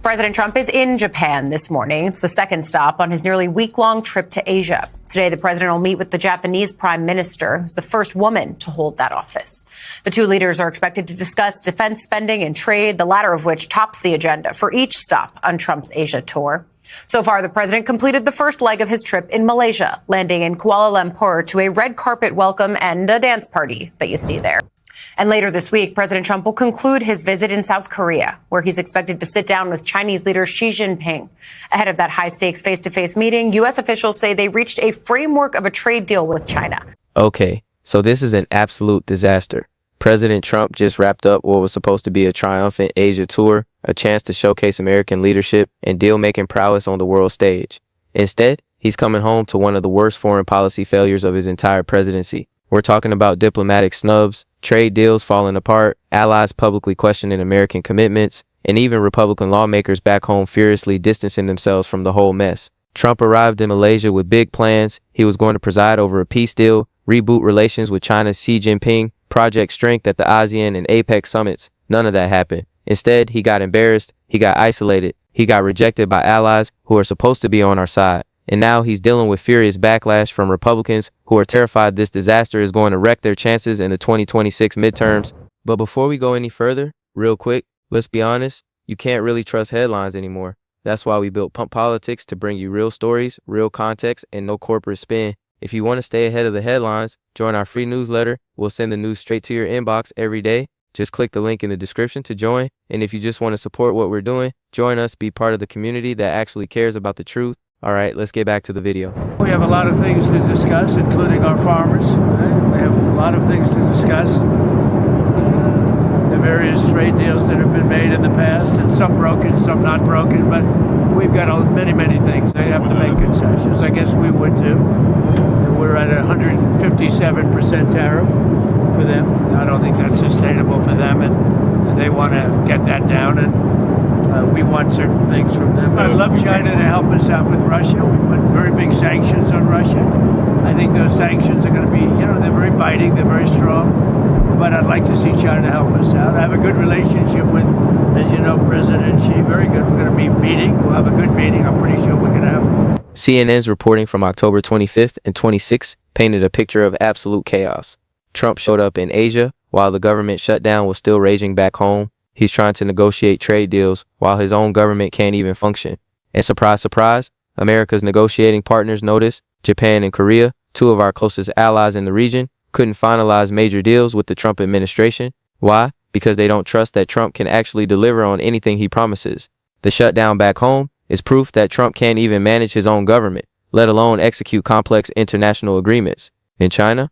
President Trump is in Japan this morning. It's the second stop on his nearly week-long trip to Asia. Today, the president will meet with the Japanese prime minister, who's the first woman to hold that office. The two leaders are expected to discuss defense spending and trade, the latter of which tops the agenda for each stop on Trump's Asia tour. So far, the president completed the first leg of his trip in Malaysia, landing in Kuala Lumpur to a red carpet welcome and a dance party that you see there. And later this week, President Trump will conclude his visit in South Korea, where he's expected to sit down with Chinese leader Xi Jinping. Ahead of that high-stakes face-to-face meeting, U.S. officials say they reached a framework of a trade deal with China. Okay, so this is an absolute disaster. President Trump just wrapped up what was supposed to be a triumphant Asia tour, a chance to showcase American leadership and deal-making prowess on the world stage. Instead, he's coming home to one of the worst foreign policy failures of his entire presidency. We're talking about diplomatic snubs, trade deals falling apart, allies publicly questioning American commitments, and even Republican lawmakers back home furiously distancing themselves from the whole mess. Trump arrived in Malaysia with big plans. He was going to preside over a peace deal, reboot relations with China's Xi Jinping, project strength at the ASEAN and APEC summits. None of that happened. Instead, he got embarrassed, he got isolated, he got rejected by allies who are supposed to be on our side. And now he's dealing with furious backlash from Republicans who are terrified this disaster is going to wreck their chances in the 2026 midterms. But before we go any further, real quick, let's be honest, you can't really trust headlines anymore. That's why we built Pump Politics to bring you real stories, real context, and no corporate spin. If you want to stay ahead of the headlines, join our free newsletter. We'll send the news straight to your inbox every day. Just click the link in the description to join. And if you just want to support what we're doing, join us, be part of the community that actually cares about the truth. All right, let's get back to the video. We have a lot of things to discuss, including our farmers. Right? We have a lot of things to discuss. The various trade deals that have been made in the past, and some broken, some not broken, but we've got many, many things. They have to make concessions. I guess we would too. We're at a 157% tariff for them. I don't think that's sustainable for them, and they want to get that down, and we want certain things from them. I'd love China to help us out with Russia. We put very big sanctions on Russia. I think those sanctions are going to be, they're very biting, they're very strong. But I'd like to see China help us out. I have a good relationship with, as you know, President Xi. Very good. We're going to be meeting. We'll have a good meeting. I'm pretty sure we're going to have. CNN's reporting from October 25th and 26th painted a picture of absolute chaos. Trump showed up in Asia while the government shutdown was still raging back home. He's trying to negotiate trade deals while his own government can't even function. And surprise, surprise, America's negotiating partners noticed Japan and Korea, two of our closest allies in the region, couldn't finalize major deals with the Trump administration. Why? Because they don't trust that Trump can actually deliver on anything he promises. The shutdown back home is proof that Trump can't even manage his own government, let alone execute complex international agreements. In China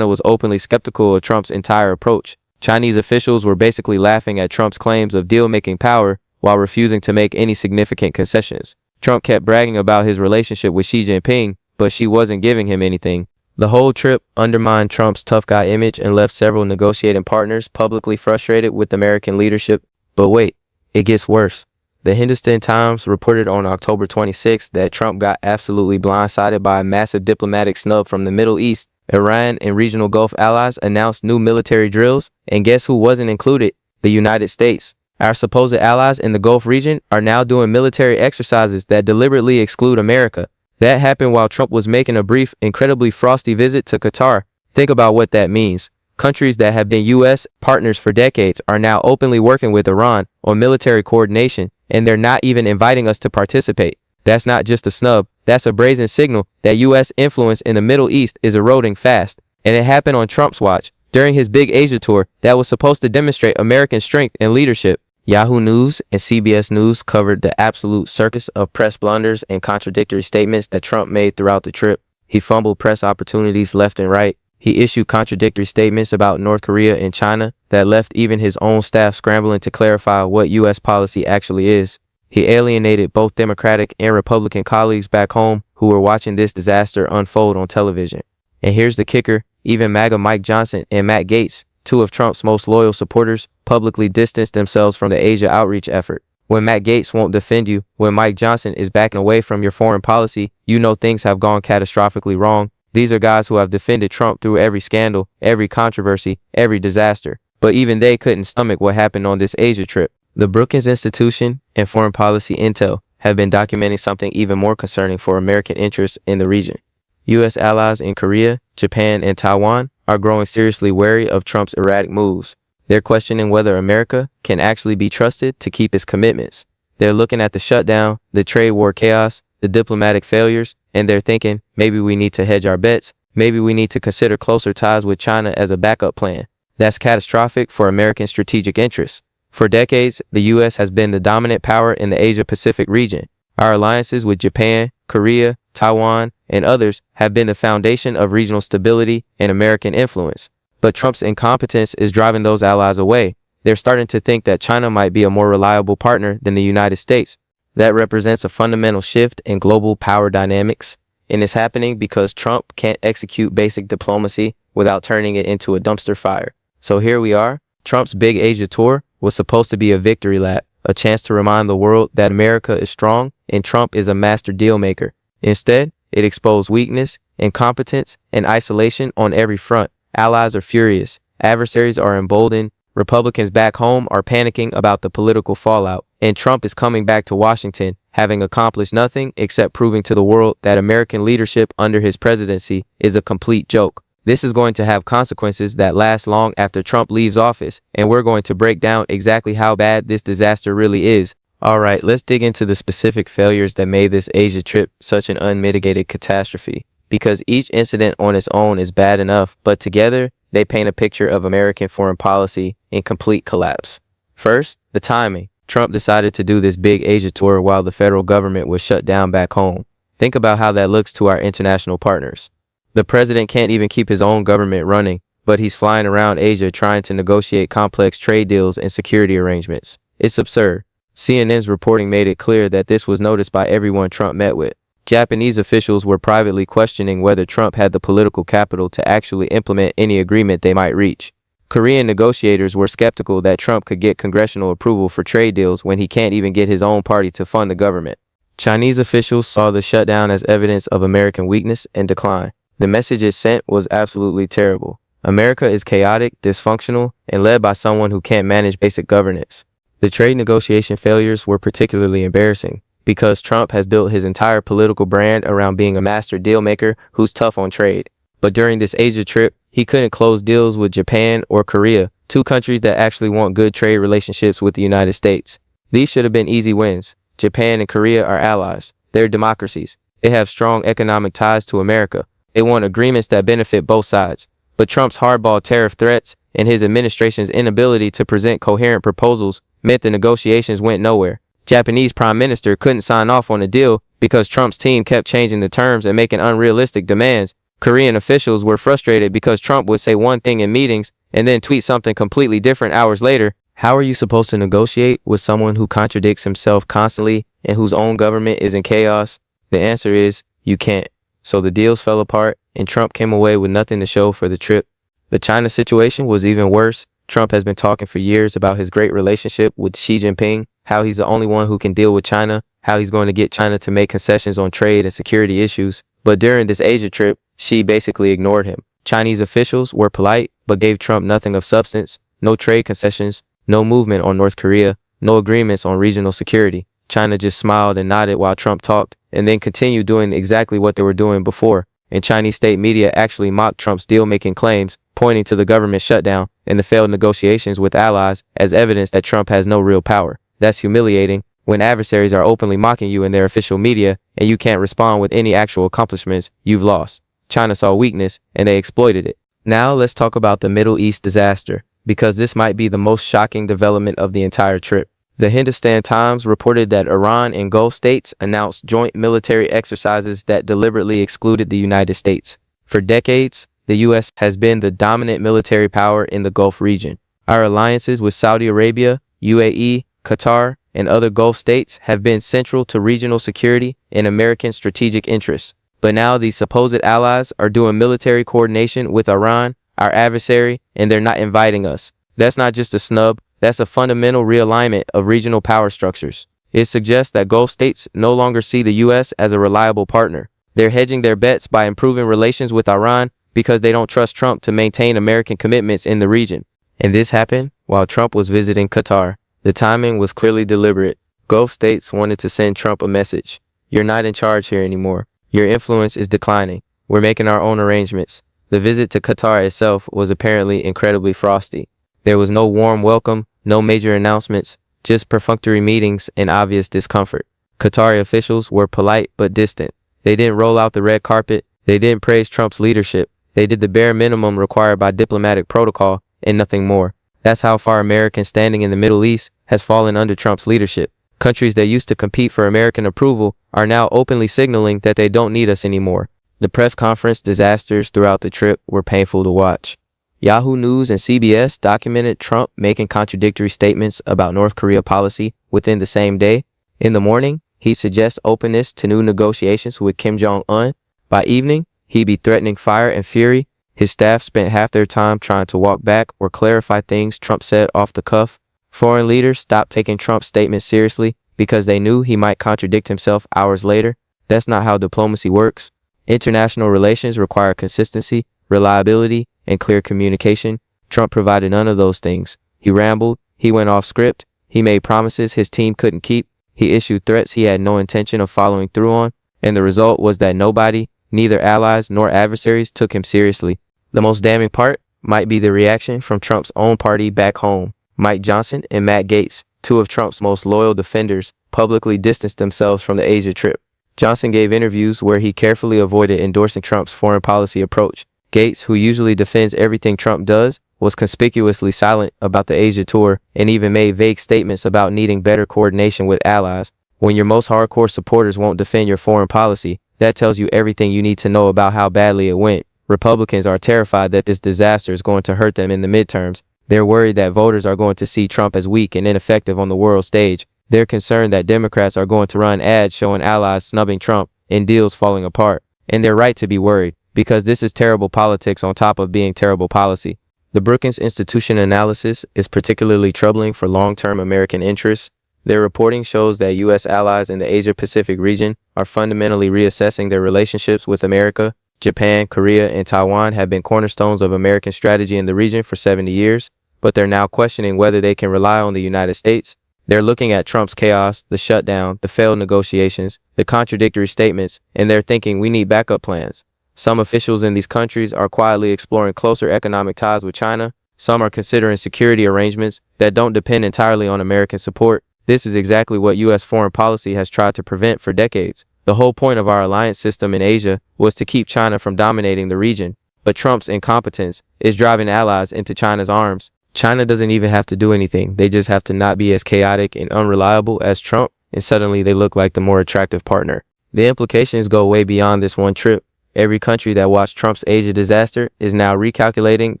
was openly skeptical of Trump's entire approach. Chinese officials were basically laughing at Trump's claims of deal-making power while refusing to make any significant concessions. Trump kept bragging about his relationship with Xi Jinping, but Xi wasn't giving him anything. The whole trip undermined Trump's tough guy image and left several negotiating partners publicly frustrated with American leadership. But wait, it gets worse. The Hindustan Times reported on October 26 that Trump got absolutely blindsided by a massive diplomatic snub from the Middle East. Iran and regional Gulf allies announced new military drills, and guess who wasn't included? The United States. Our supposed allies in the Gulf region are now doing military exercises that deliberately exclude America. That happened while Trump was making a brief, incredibly frosty visit to Qatar. Think about what that means. Countries that have been U.S. partners for decades are now openly working with Iran on military coordination, and they're not even inviting us to participate. That's not just a snub, that's a brazen signal that U.S. influence in the Middle East is eroding fast. And it happened on Trump's watch, during his big Asia tour that was supposed to demonstrate American strength and leadership. Yahoo News and CBS News covered the absolute circus of press blunders and contradictory statements that Trump made throughout the trip. He fumbled press opportunities left and right. He issued contradictory statements about North Korea and China that left even his own staff scrambling to clarify what U.S. policy actually is. He alienated both Democratic and Republican colleagues back home who were watching this disaster unfold on television. And here's the kicker, even MAGA Mike Johnson and Matt Gaetz, two of Trump's most loyal supporters, publicly distanced themselves from the Asia outreach effort. When Matt Gaetz won't defend you, when Mike Johnson is backing away from your foreign policy, you know things have gone catastrophically wrong. These are guys who have defended Trump through every scandal, every controversy, every disaster. But even they couldn't stomach what happened on this Asia trip. The Brookings Institution and Foreign Policy Intel have been documenting something even more concerning for American interests in the region. U.S. allies in Korea, Japan, and Taiwan are growing seriously wary of Trump's erratic moves. They're questioning whether America can actually be trusted to keep its commitments. They're looking at the shutdown, the trade war chaos, the diplomatic failures, and they're thinking, maybe we need to hedge our bets. Maybe we need to consider closer ties with China as a backup plan. That's catastrophic for American strategic interests. For decades, the U.S. has been the dominant power in the Asia-Pacific region. Our alliances with Japan, Korea, Taiwan, and others have been the foundation of regional stability and American influence. But Trump's incompetence is driving those allies away. They're starting to think that China might be a more reliable partner than the United States. That represents a fundamental shift in global power dynamics, and it's happening because Trump can't execute basic diplomacy without turning it into a dumpster fire. So here we are. Trump's big Asia tour was supposed to be a victory lap, a chance to remind the world that America is strong and Trump is a master deal maker. Instead, it exposed weakness, incompetence, and isolation on every front. Allies are furious. Adversaries are emboldened. Republicans back home are panicking about the political fallout. And Trump is coming back to Washington, having accomplished nothing except proving to the world that American leadership under his presidency is a complete joke. This is going to have consequences that last long after Trump leaves office, and we're going to break down exactly how bad this disaster really is. All right, let's dig into the specific failures that made this Asia trip such an unmitigated catastrophe. Because each incident on its own is bad enough, but together, they paint a picture of American foreign policy in complete collapse. First, the timing. Trump decided to do this big Asia tour while the federal government was shut down back home. Think about how that looks to our international partners. The president can't even keep his own government running, but he's flying around Asia trying to negotiate complex trade deals and security arrangements. It's absurd. CNN's reporting made it clear that this was noticed by everyone Trump met with. Japanese officials were privately questioning whether Trump had the political capital to actually implement any agreement they might reach. Korean negotiators were skeptical that Trump could get congressional approval for trade deals when he can't even get his own party to fund the government. Chinese officials saw the shutdown as evidence of American weakness and decline. The message it sent was absolutely terrible. America is chaotic, dysfunctional, and led by someone who can't manage basic governance. The trade negotiation failures were particularly embarrassing because Trump has built his entire political brand around being a master deal maker who's tough on trade. But during this Asia trip, he couldn't close deals with Japan or Korea, two countries that actually want good trade relationships with the United States. These should have been easy wins. Japan and Korea are allies. They're democracies. They have strong economic ties to America. They want agreements that benefit both sides. But Trump's hardball tariff threats and his administration's inability to present coherent proposals meant the negotiations went nowhere. Japanese Prime Minister couldn't sign off on a deal because Trump's team kept changing the terms and making unrealistic demands. Korean officials were frustrated because Trump would say one thing in meetings and then tweet something completely different hours later. How are you supposed to negotiate with someone who contradicts himself constantly and whose own government is in chaos? The answer is, you can't. So the deals fell apart and Trump came away with nothing to show for the trip. The China situation was even worse. Trump has been talking for years about his great relationship with Xi Jinping, how he's the only one who can deal with China, how he's going to get China to make concessions on trade and security issues. But during this Asia trip, Xi basically ignored him. Chinese officials were polite, but gave Trump nothing of substance, no trade concessions, no movement on North Korea, no agreements on regional security. China just smiled and nodded while Trump talked, and then continued doing exactly what they were doing before. And Chinese state media actually mocked Trump's deal-making claims, pointing to the government shutdown and the failed negotiations with allies as evidence that Trump has no real power. That's humiliating when adversaries are openly mocking you in their official media and you can't respond with any actual accomplishments. You've lost. China saw weakness and they exploited it. Now let's talk about the Middle East disaster, because this might be the most shocking development of the entire trip. The Hindustan Times reported that Iran and Gulf states announced joint military exercises that deliberately excluded the United States. For decades, the U.S. has been the dominant military power in the Gulf region. Our alliances with Saudi Arabia, UAE, Qatar, and other Gulf states have been central to regional security and American strategic interests. But now these supposed allies are doing military coordination with Iran, our adversary, and they're not inviting us. That's not just a snub. That's a fundamental realignment of regional power structures. It suggests that Gulf states no longer see the U.S. as a reliable partner. They're hedging their bets by improving relations with Iran because they don't trust Trump to maintain American commitments in the region. And this happened while Trump was visiting Qatar. The timing was clearly deliberate. Gulf states wanted to send Trump a message. You're not in charge here anymore. Your influence is declining. We're making our own arrangements. The visit to Qatar itself was apparently incredibly frosty. There was no warm welcome, no major announcements, just perfunctory meetings and obvious discomfort. Qatari officials were polite but distant. They didn't roll out the red carpet. They didn't praise Trump's leadership. They did the bare minimum required by diplomatic protocol and nothing more. That's how far Americans standing in the Middle East has fallen under Trump's leadership. Countries that used to compete for American approval are now openly signaling that they don't need us anymore. The press conference disasters throughout the trip were painful to watch. Yahoo News and CBS documented Trump making contradictory statements about North Korea policy within the same day. In the morning, he suggests openness to new negotiations with Kim Jong-un. By evening, he'd be threatening fire and fury. His staff spent half their time trying to walk back or clarify things Trump said off the cuff. Foreign leaders stopped taking Trump's statements seriously because they knew he might contradict himself hours later. That's not how diplomacy works. International relations require consistency, reliability, and clear communication. Trump provided none of those things. He rambled, he went off script, he made promises his team couldn't keep, he issued threats he had no intention of following through on, and the result was that nobody, neither allies nor adversaries, took him seriously. The most damning part might be the reaction from Trump's own party back home. Mike Johnson and Matt Gaetz, two of Trump's most loyal defenders, publicly distanced themselves from the Asia trip. Johnson gave interviews where he carefully avoided endorsing Trump's foreign policy approach. Gaetz, who usually defends everything Trump does, was conspicuously silent about the Asia tour and even made vague statements about needing better coordination with allies. When your most hardcore supporters won't defend your foreign policy, that tells you everything you need to know about how badly it went. Republicans are terrified that this disaster is going to hurt them in the midterms. They're worried that voters are going to see Trump as weak and ineffective on the world stage. They're concerned that Democrats are going to run ads showing allies snubbing Trump and deals falling apart. And they're right to be worried, because this is terrible politics on top of being terrible policy. The Brookings Institution analysis is particularly troubling for long-term American interests. Their reporting shows that U.S. allies in the Asia-Pacific region are fundamentally reassessing their relationships with America. Japan, Korea, and Taiwan have been cornerstones of American strategy in the region for 70 years, but they're now questioning whether they can rely on the United States. They're looking at Trump's chaos, the shutdown, the failed negotiations, the contradictory statements, and they're thinking we need backup plans. Some officials in these countries are quietly exploring closer economic ties with China. Some are considering security arrangements that don't depend entirely on American support. This is exactly what U.S. foreign policy has tried to prevent for decades. The whole point of our alliance system in Asia was to keep China from dominating the region. But Trump's incompetence is driving allies into China's arms. China doesn't even have to do anything. They just have to not be as chaotic and unreliable as Trump, and suddenly they look like the more attractive partner. The implications go way beyond this one trip. Every country that watched Trump's Asia disaster is now recalculating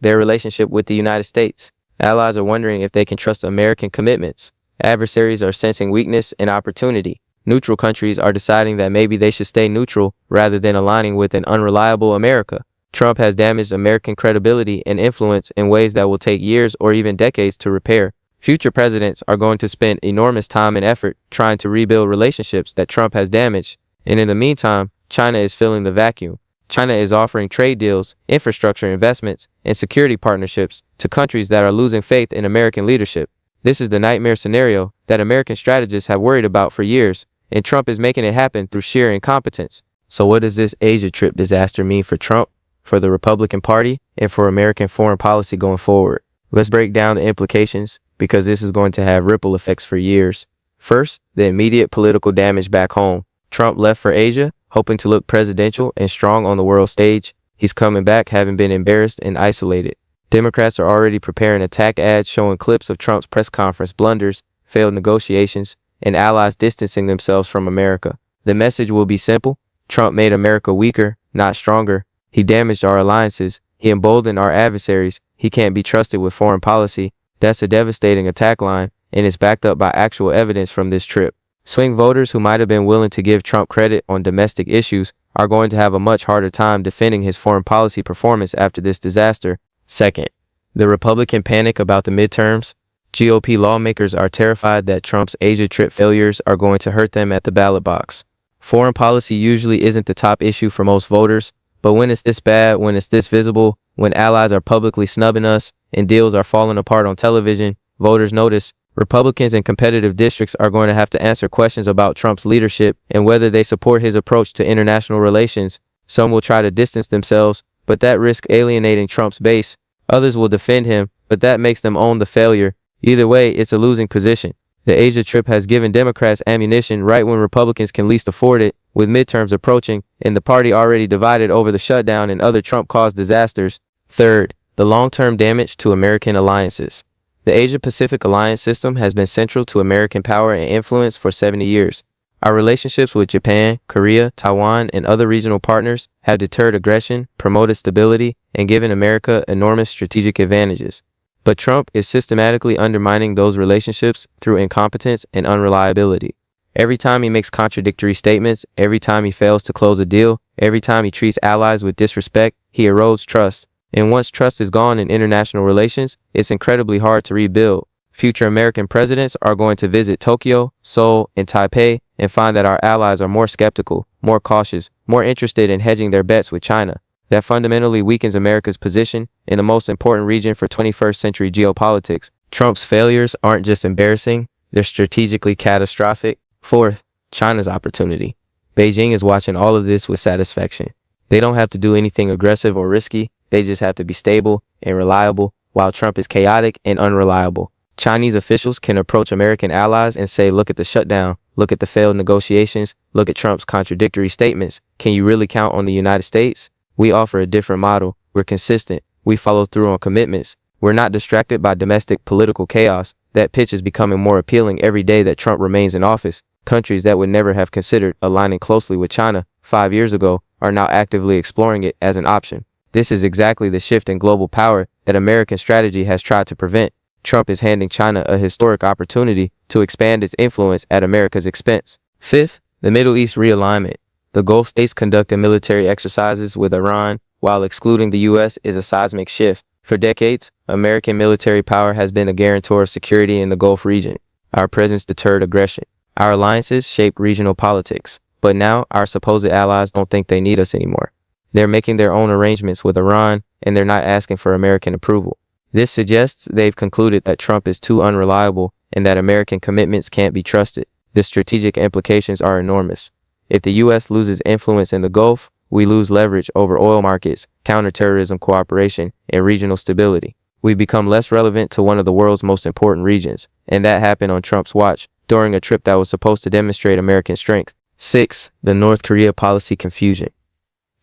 their relationship with the United States. Allies are wondering if they can trust American commitments. Adversaries are sensing weakness and opportunity. Neutral countries are deciding that maybe they should stay neutral rather than aligning with an unreliable America. Trump has damaged American credibility and influence in ways that will take years or even decades to repair. Future presidents are going to spend enormous time and effort trying to rebuild relationships that Trump has damaged. And in the meantime, China is filling the vacuum. China is offering trade deals, infrastructure investments, and security partnerships to countries that are losing faith in American leadership. This is the nightmare scenario that American strategists have worried about for years, and Trump is making it happen through sheer incompetence. So what does this Asia trip disaster mean for Trump, for the Republican Party, and for American foreign policy going forward? Let's break down the implications, because this is going to have ripple effects for years. First, the immediate political damage back home. Trump left for Asia, hoping to look presidential and strong on the world stage. He's coming back having been embarrassed and isolated. Democrats are already preparing attack ads showing clips of Trump's press conference blunders, failed negotiations, and allies distancing themselves from America. The message will be simple. Trump made America weaker, not stronger. He damaged our alliances. He emboldened our adversaries. He can't be trusted with foreign policy. That's a devastating attack line, and it's backed up by actual evidence from this trip. Swing voters who might have been willing to give Trump credit on domestic issues are going to have a much harder time defending his foreign policy performance after this disaster. Second, the Republican panic about the midterms. GOP lawmakers are terrified that Trump's Asia trip failures are going to hurt them at the ballot box. Foreign policy usually isn't the top issue for most voters, but when it's this bad, when it's this visible, when allies are publicly snubbing us and deals are falling apart on television, voters notice. Republicans in competitive districts are going to have to answer questions about Trump's leadership and whether they support his approach to international relations. Some will try to distance themselves, but that risks alienating Trump's base. Others will defend him, but that makes them own the failure. Either way, it's a losing position. The Asia trip has given Democrats ammunition right when Republicans can least afford it, with midterms approaching and the party already divided over the shutdown and other Trump-caused disasters. Third, the long-term damage to American alliances. The Asia-Pacific alliance system has been central to American power and influence for 70 years. Our relationships with Japan, Korea, Taiwan, and other regional partners have deterred aggression, promoted stability, and given America enormous strategic advantages. But Trump is systematically undermining those relationships through incompetence and unreliability. Every time he makes contradictory statements, every time he fails to close a deal, every time he treats allies with disrespect, he erodes trust. And once trust is gone in international relations, it's incredibly hard to rebuild. Future American presidents are going to visit Tokyo, Seoul, and Taipei and find that our allies are more skeptical, more cautious, more interested in hedging their bets with China. That fundamentally weakens America's position in the most important region for 21st century geopolitics. Trump's failures aren't just embarrassing, they're strategically catastrophic. Fourth, China's opportunity. Beijing is watching all of this with satisfaction. They don't have to do anything aggressive or risky. They just have to be stable and reliable, while Trump is chaotic and unreliable. Chinese officials can approach American allies and say, look at the shutdown, look at the failed negotiations, look at Trump's contradictory statements. Can you really count on the United States? We offer a different model. We're consistent. We follow through on commitments. We're not distracted by domestic political chaos. That pitch is becoming more appealing every day that Trump remains in office. Countries that would never have considered aligning closely with China 5 years ago are now actively exploring it as an option. This is exactly the shift in global power that American strategy has tried to prevent. Trump is handing China a historic opportunity to expand its influence at America's expense. Fifth, the Middle East realignment. The Gulf states conducting military exercises with Iran while excluding the U.S. is a seismic shift. For decades, American military power has been a guarantor of security in the Gulf region. Our presence deterred aggression. Our alliances shaped regional politics. But now our supposed allies don't think they need us anymore. They're making their own arrangements with Iran, and they're not asking for American approval. This suggests they've concluded that Trump is too unreliable and that American commitments can't be trusted. The strategic implications are enormous. If the U.S. loses influence in the Gulf, we lose leverage over oil markets, counterterrorism cooperation, and regional stability. We become less relevant to one of the world's most important regions, and that happened on Trump's watch during a trip that was supposed to demonstrate American strength. 6. The North Korea policy confusion.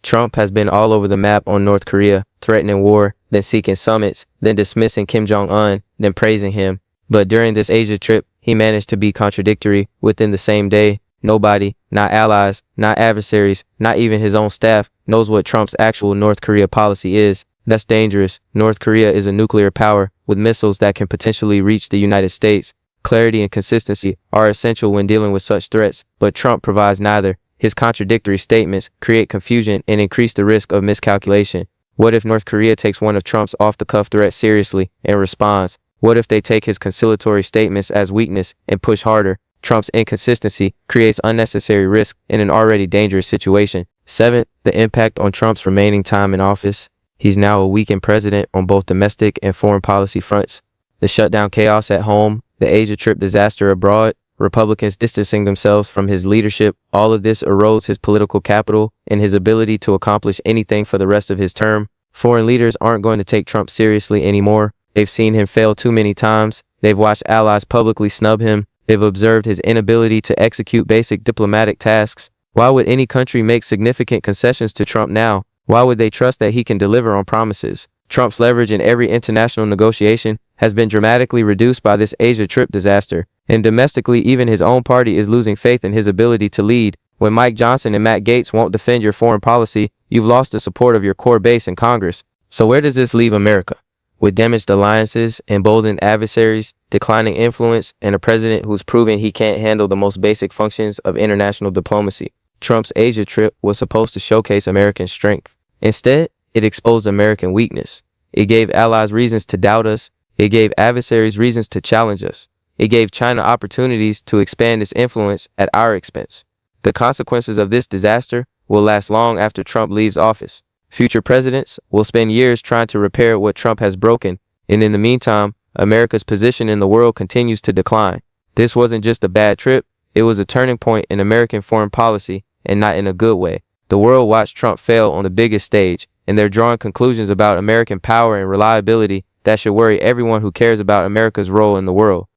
Trump has been all over the map on North Korea, threatening war, then seeking summits, then dismissing Kim Jong-un, then praising him. But during this Asia trip, he managed to be contradictory within the same day. Nobody, not allies, not adversaries, not even his own staff, knows what Trump's actual North Korea policy is. That's dangerous. North Korea is a nuclear power with missiles that can potentially reach the United States. Clarity and consistency are essential when dealing with such threats, but Trump provides neither. His contradictory statements create confusion and increase the risk of miscalculation. What if North Korea takes one of Trump's off-the-cuff threats seriously and responds? What if they take his conciliatory statements as weakness and push harder? Trump's inconsistency creates unnecessary risk in an already dangerous situation. 7. The impact on Trump's remaining time in office. He's now a weakened president on both domestic and foreign policy fronts. The shutdown chaos at home, the Asia trip disaster abroad, Republicans distancing themselves from his leadership, all of this erodes his political capital and his ability to accomplish anything for the rest of his term. Foreign leaders aren't going to take Trump seriously anymore. They've seen him fail too many times. They've watched allies publicly snub him. They've observed his inability to execute basic diplomatic tasks. Why would any country make significant concessions to Trump now? Why would they trust that he can deliver on promises? Trump's leverage in every international negotiation has been dramatically reduced by this Asia trip disaster. And domestically, even his own party is losing faith in his ability to lead. When Mike Johnson and Matt Gaetz won't defend your foreign policy, you've lost the support of your core base in Congress. So where does this leave America? With damaged alliances, emboldened adversaries, declining influence, and a president who's proven he can't handle the most basic functions of international diplomacy. Trump's Asia trip was supposed to showcase American strength. Instead, it exposed American weakness. It gave allies reasons to doubt us. It gave adversaries reasons to challenge us. It gave China opportunities to expand its influence at our expense. The consequences of this disaster will last long after Trump leaves office. Future presidents will spend years trying to repair what Trump has broken, and in the meantime, America's position in the world continues to decline. This wasn't just a bad trip, it was a turning point in American foreign policy, and not in a good way. The world watched Trump fail on the biggest stage, and they're drawing conclusions about American power and reliability that should worry everyone who cares about America's role in the world.